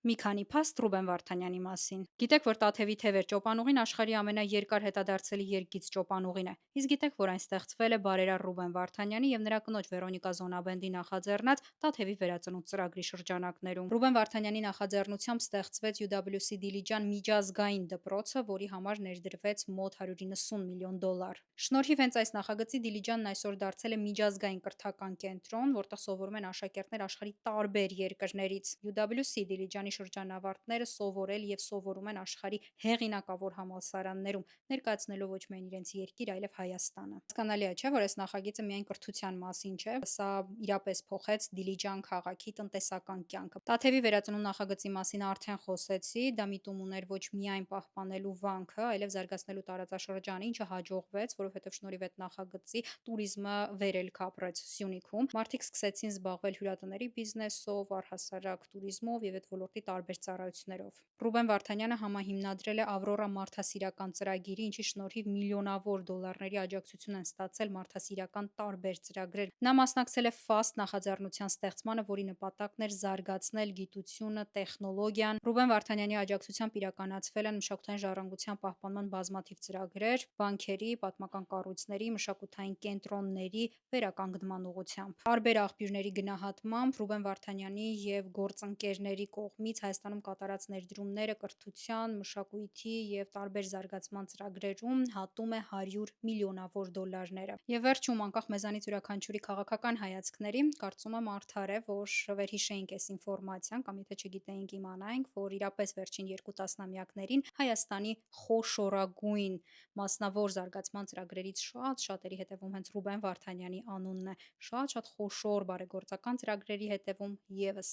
Մի քանի փաստ Ռուբեն Վարդանյանի մասին։ Գիտեք, որ Տաթևի թևեր ճոպանուղին աշխարհի ամենաերկար հետադարձելի երգիծ ճոպանուղին է։ Իսկ գիտեք, որ այն ստեղծվել է բարերար Ռուբեն Վարդանյանի եւ նրա կնոջ Վերոնիկա Զոնաբենդի նախաձեռնած Տաթևի վերածնունդ ծրագրի շրջանակներում։ Ռուբեն Վարդանյանի նախաձեռնությամբ ստեղծվեց UWC Դիլիջան միջազգային դպրոցը, որի համար ներդրվեց մոտ 190 միլիոն դոլար։ Շնորհիվ հենց այս նախագծի Դիլիջանն այսօր դարձել է միջազգային կրթական կենտրոն, որտեղ սովորում են աշակերտներ աշխարհի տարբեր երկրներից։ UWC Դիլիջանի շրջանավարտները սովորել եւ սովորում են աշխարհի հեղինակավոր համալսարաններում, ներկայացնելով ոչ միայն իրենց երկիր, այլև Հայաստանը։ Հասկանալի է, չէ՞, որ այս նախագիծը միայն կրթության մասին չէ, սա իրապես փոխեց Դիլիջան քաղաքի տնտեսական կյանքը։ Տաթևի վերածնունդ նախագծի մասին արդեն խոսեցի, դա միտում ուներ ոչ միայն պահպանելու վանքը, այլև զարգացնելու տարածաշրջանը, ինչը հաջողվեց, որովհետև շնորհիվ այդ նախագծի տուրիզմը վերելք ապրեց Սյունիքում։ Մարդիկ սկսեցին զբաղվել հյուրատների բիզնեսով, առհասարակ տուրիզմով եւ այդ ոլորտի տարբեր ծառայություններով։ Ռուբեն Վարդանյանը համահիմնադրել է Ավրորա մարդասիրական ծրագիրը, ինչի շնորհիվ միլիոնավոր դոլարների աջակցություն են ստացել մարդասիրական տարբեր ծրագրեր։ Նա մասնակցել է FAST նախաձեռնության ստեղծմանը, որի նպատակն էր զարգացնել գիտությունը, տեխնոլոգիան։ Ռուբեն Վարդանյանի աջակցությամբ իրականացվել են մշակութային ժառանգության պահպանման բազմաթիվ ծրագրեր, банքերի, պատմական կառույցների, մշակութային կենտրոնների վերականգնման ուղղությամբ։ Տարբեր աղբյուրների գնահատմամբ Ռուբեն Վարդանյանի եւ գործընկերների կողմից Հայաստանում կատարած ներդրումները կրթության, մշակույթի եւ տարբեր զարգացման ծրագրերում հատում է 100 միլիոնավոր դոլարները։ Եվ վերջում, անկախ մեզանից յուրաքանչյուրի քաղաքական հայացքների, կարծում եմ արդար է, որ վերհիշեինք այս ինֆորմացիան կամ եթե չգիտեինք, իմանայինք, որ իրապես վերջին 2 տասնամյակներին Հայաստանի խոշորագույն մասնավոր զարգացման ծրագրերից շատերի հետևում հենց Ռուբեն Վարդանյանի անունն է, շատ խոշոր բարեգործական ծրագրերի հետևում եւս